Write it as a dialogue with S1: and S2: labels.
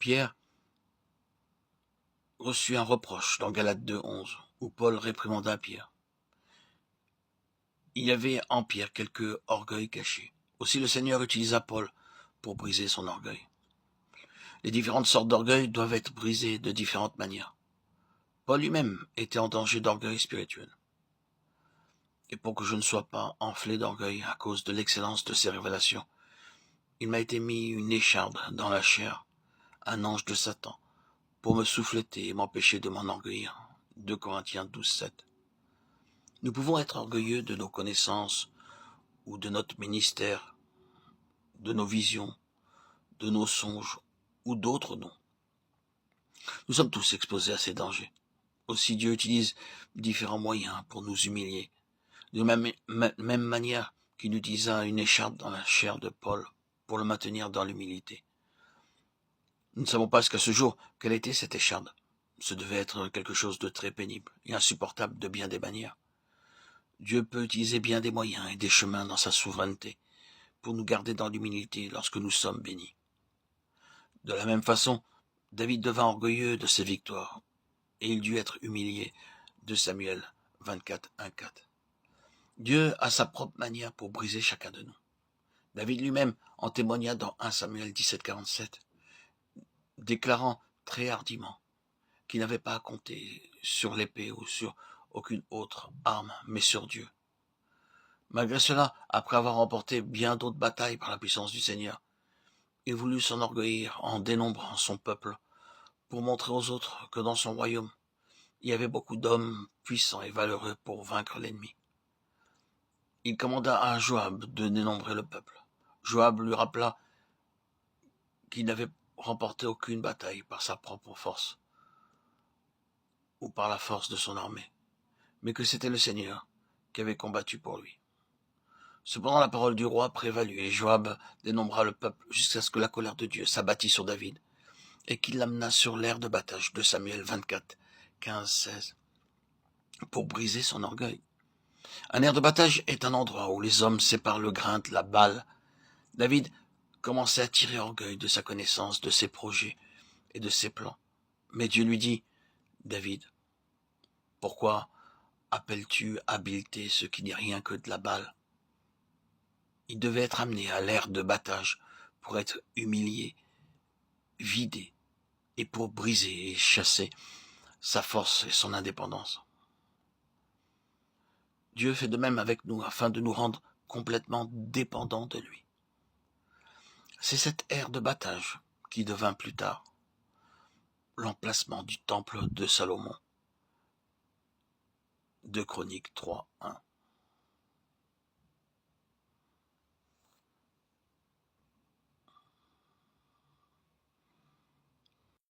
S1: Pierre reçut un reproche dans Galates 2:11, où Paul réprimanda Pierre. Il y avait en Pierre quelque orgueil caché. Aussi le Seigneur utilisa Paul pour briser son orgueil. Les différentes sortes d'orgueil doivent être brisées de différentes manières. Paul lui-même était en danger d'orgueil spirituel. Et pour que je ne sois pas enflé d'orgueil à cause de l'excellence de ses révélations, il m'a été mis une écharde dans la chair, un ange de Satan, pour me souffleter et m'empêcher de m'enorgueillir. 2 Corinthiens 12:7. Nous pouvons être orgueilleux de nos connaissances ou de notre ministère, de nos visions, de nos songes ou d'autres non. Nous sommes tous exposés à ces dangers. Aussi Dieu utilise différents moyens pour nous humilier. De même manière qu'il utilisa une écharpe dans la chair de Paul pour le maintenir dans l'humilité. Nous ne savons pas jusqu'à ce jour quelle était cette écharpe. Ce devait être quelque chose de très pénible et insupportable de bien des manières. Dieu peut utiliser bien des moyens et des chemins dans sa souveraineté pour nous garder dans l'humilité lorsque nous sommes bénis. De la même façon, David devint orgueilleux de ses victoires et il dut être humilié. 2 Samuel 24:1-4. Dieu a sa propre manière pour briser chacun de nous. David lui-même en témoigna dans 1 Samuel 17:47, déclarant très hardiment qu'il n'avait pas à compter sur l'épée ou sur aucune autre arme, mais sur Dieu. Malgré cela, après avoir remporté bien d'autres batailles par la puissance du Seigneur, il voulut s'enorgueillir en dénombrant son peuple pour montrer aux autres que dans son royaume, il y avait beaucoup d'hommes puissants et valeureux pour vaincre l'ennemi. Il commanda à Joab de dénombrer le peuple. Joab lui rappela qu'il n'avait remporté aucune bataille par sa propre force ou par la force de son armée, mais que c'était le Seigneur qui avait combattu pour lui. Cependant la parole du roi prévalut et Joab dénombra le peuple jusqu'à ce que la colère de Dieu s'abattît sur David et qu'il l'amena sur l'aire de bataille de Samuel 24:15-16 pour briser son orgueil. Un aire de bataille est un endroit où les hommes séparent le grain de la balle. David commençait à tirer orgueil de sa connaissance, de ses projets et de ses plans. Mais Dieu lui dit, « David, pourquoi appelles-tu habileté ce qui n'est rien que de la balle ?» Il devait être amené à l'aire de bataille pour être humilié, vidé, et pour briser et chasser sa force et son indépendance. Dieu fait de même avec nous afin de nous rendre complètement dépendants de lui. C'est cette aire de bataille qui devint plus tard l'emplacement du temple de Salomon. 2 Chroniques 3:1.